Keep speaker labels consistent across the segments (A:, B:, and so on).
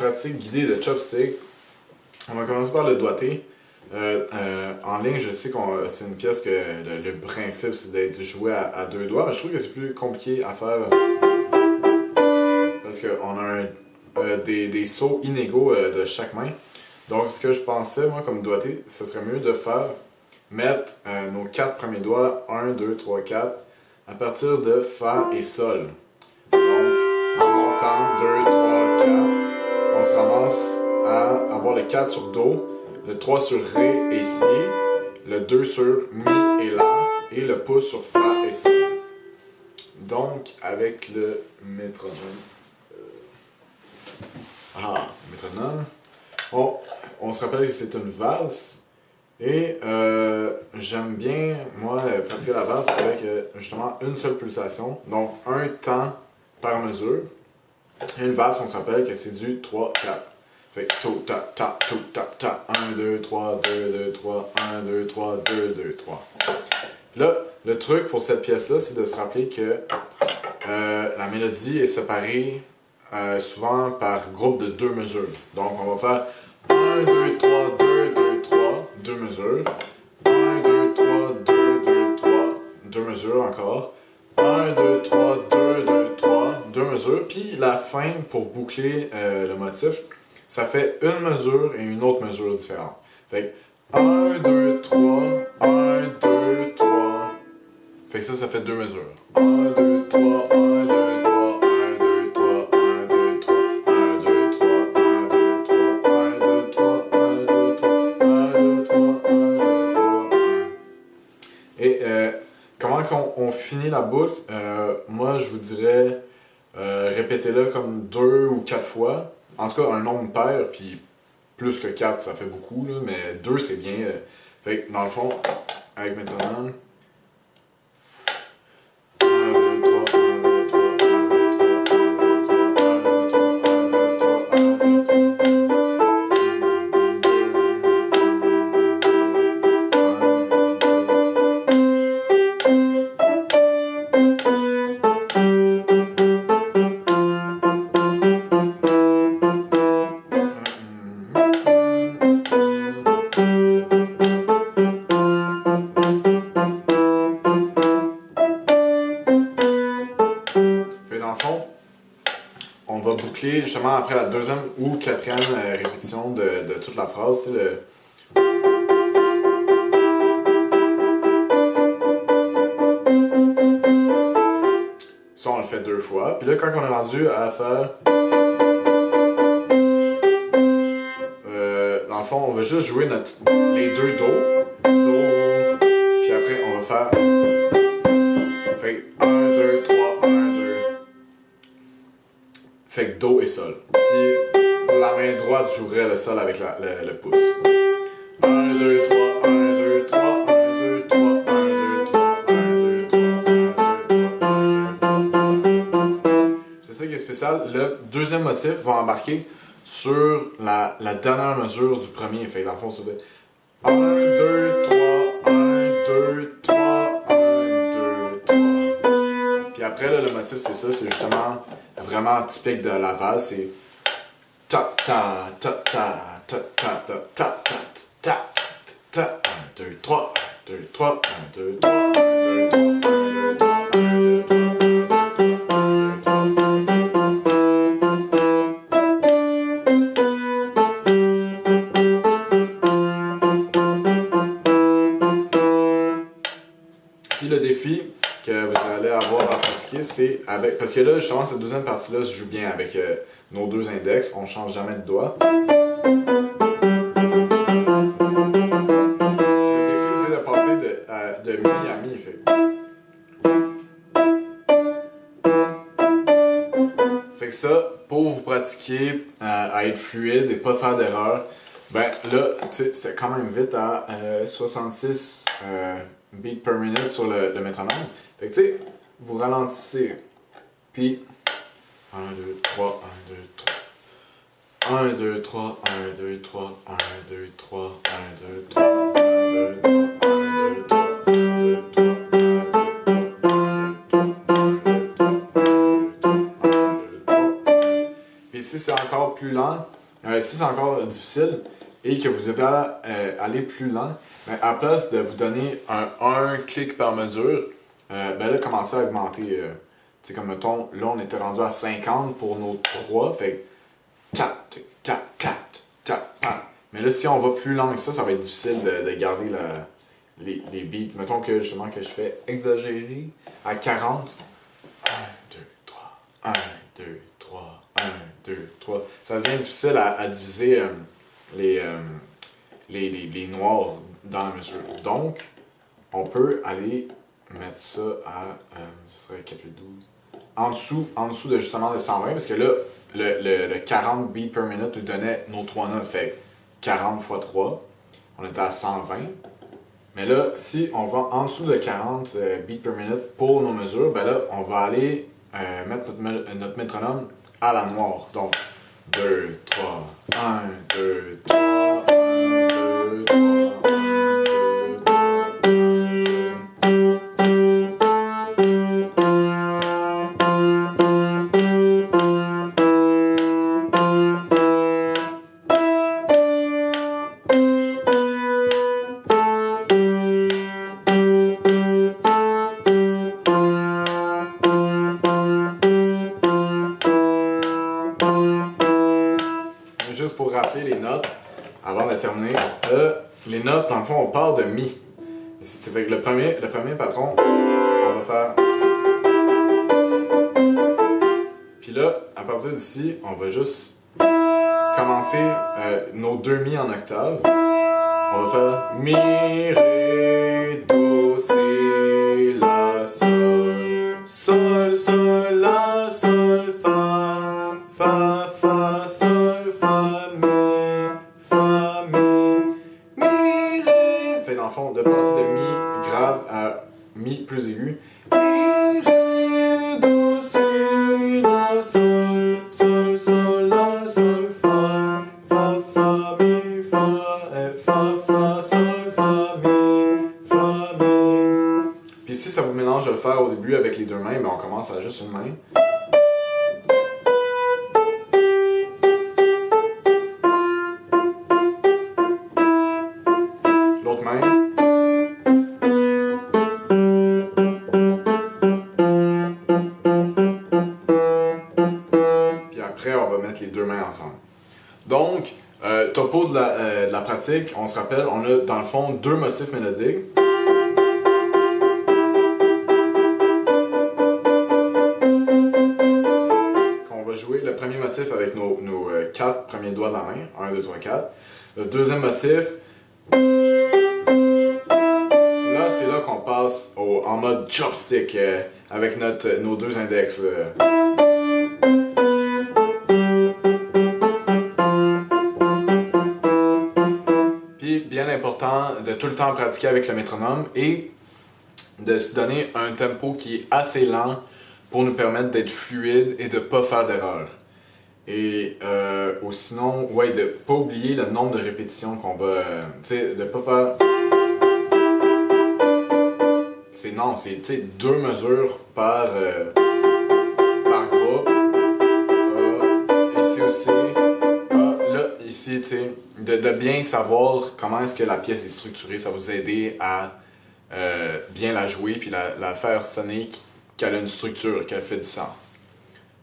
A: pratique guidée de chopstick. On va commencer par le doigté. En ligne, je sais que c'est une pièce que le principe c'est d'être joué à deux doigts, mais je trouve que c'est plus compliqué à faire parce qu'on a des sauts inégaux de chaque main. Donc, ce que je pensais, moi, comme doigté, ce serait mieux de mettre nos 4 premiers doigts, 1, 2, 3, 4, à partir de Fa et Sol. Donc, en montant, 2, 3, 4, on se ramasse à avoir le 4 sur Do, le 3 sur Ré et Si, le 2 sur Mi et La, et le pouce sur Fa et Sol. Donc, avec le métronome. Métronome. On se rappelle que c'est une valse. Et j'aime bien, moi, pratiquer la valse avec justement une seule pulsation. Donc, un temps par mesure. Et une valse, on se rappelle que c'est du 3, 4. Fait que to, ta, ta, to, ta, ta. 1, 2, 3, 2, 2, 3, 1, 2, 3, 2, 2, 3. Là, le truc pour cette pièce-là, c'est de se rappeler que la mélodie est séparée souvent par groupe de 2 mesures. Donc, on va faire 1, 2, 3, 2, 2, 3, 2 mesures. 1, 2, 3, 2, 2, 3, 2 mesures encore. 1, 2, 3, 2, 2, 3, 2 mesures. Puis la fin, pour boucler le motif, ça fait une mesure et une autre mesure différente. Fait que 1, 2, 3, 1, 2, 3. Fait que ça fait 2 mesures. 1, 2, 3, 1, 2, 3, 1, 2, 3, 1, 2, 3, 1, 2, 3, 1, 2, 3, 1, 2, 3, 1, 2, 3, 1, 2, 3, 1, 2, 3, 1. Et comment on finit la boucle? Moi, je vous dirais, répétez-le comme 2 ou 4 fois. En tout cas, un nombre pair, puis plus que 4, ça fait beaucoup, là, mais 2, c'est bien. Fait que, dans le fond, avec métronome, on va boucler justement après la deuxième ou quatrième répétition de toute la phrase. Ça, on le fait 2 fois. Puis là, quand on est rendu à faire... dans le fond, on va juste jouer les 2 Do. Do. Puis après, on va faire... Fait 1, 2, 3, 1, 2... Fait que Do et Sol. Puis la main droite jouerait le Sol avec le pouce. 1, 2, 3, 1, 2, 3, 1, 2, 3, 1, 2, 3, 1, 2, 3, 1, 2, 3. C'est ça qui est spécial. Le deuxième motif va embarquer sur la dernière mesure du premier. Fait que dans le fond, ça fait 1, 2, 3, 1, 2, 3, 1, 2, 3. Puis après, là, le motif, c'est ça. C'est justement vraiment typique de la valse. C'est ta ta ta ta ta ta ta ta ta ta 1, 2, 3, 1, 2, 3, 1, 2, 3, 1, 2, 3, 1, 2, 3, 1, 2, 3, 1, 2, 3. Puis le défi que vous allez avoir à pratiquer, c'est avec... Parce que là, justement, cette deuxième partie-là se joue bien avec nos 2 index. On ne change jamais de doigt. Le défi, c'est de passer de mi à mi. Fait que ça, pour vous pratiquer à être fluide et pas faire d'erreur, ben là, tu sais, c'était quand même vite à 66 beats per minute sur le métronome. Fait que tu sais, vous ralentissez. Puis 1, 2, 3, 1, 2, 3. 1, 2, 3, 1, 2, 3, 1, 2, 3, 1, 2, 3, 1, 2, 3, 1, 2, 3, 1, 2, 3, 1, 2, 3, 1, 2, 3, 1, 2, 3. Puis si c'est encore plus lent, si c'est encore difficile et que vous devez aller plus lent, ben, à la place de vous donner un clic par mesure, ben là, commencez à augmenter. Tu sais, comme mettons, là, on était rendu à 50 pour nos 3, fait que tap, tap, tap, tap, tap. Mais là, si on va plus lent que ça va être difficile de garder les beats. Mettons que justement que je fais exagérer à 40. 1, 2, 3, 1, 2, 3, 1, 2, 3. Ça devient difficile à diviser les noirs dans la mesure. Donc, on peut aller mettre ça à, ce serait 4 12. En dessous de justement de 120, parce que là, le 40 beats per minute nous donnait nos 3 notes. Fait 40 x 3, on était à 120. Mais là, si on va en dessous de 40 beats per minute pour nos mesures, ben là, on va aller mettre notre métronome à la noire. Donc, 2, 3, 1, 2, 3, 1, 2, 3, 1, 2, 3. Juste pour rappeler les notes, avant de terminer, les notes, dans le fond, on part de Mi. Fait que le premier patron, on va faire... Puis là, à partir d'ici, on va juste commencer nos 2 Mi en octave. On va faire Mi, Ré, Do, Si, La, Sol, Sol, Sol, La, Sol, Fa, Fa, Fa, Sol, Fa, Mi, Mi, Ré. Fait dans le fond, de passer de Mi grave à Mi plus aigu. Mi, Ré, Do, Si, La, Sol, Sol, Sol, La, Sol, Fa, Fa, Fa, Mi, Fa, Fa, Fa, Sol, Fa, Mi, Fa, Mi. Puis si ça vous mélange de le faire au début avec les deux mains, ben on commence à juste une main. L'autre main. Puis après, on va mettre les deux mains ensemble. Donc, topo de la pratique, on se rappelle, on a dans le fond 2 motifs mélodiques. Qu'on va jouer le premier motif avec nos 4 premiers doigts de la main. 1, 2, 3, 4. Le deuxième motif, là, c'est là qu'on passe en mode chopstick avec nos 2 index. Puis, bien important de tout le temps pratiquer avec le métronome et de se donner un tempo qui est assez lent pour nous permettre d'être fluide et de ne pas faire d'erreur. Et ou sinon, ouais, de ne pas oublier le nombre de répétitions qu'on va... tu sais, de ne pas faire... C'est 2 mesures par groupe. Ici aussi. Là, ici, tu sais, de bien savoir comment est-ce que la pièce est structurée, ça va vous aider à bien la jouer puis la faire sonner qu'elle a une structure, qu'elle fait du sens.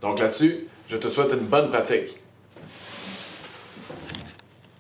A: Donc là-dessus, je te souhaite une bonne pratique.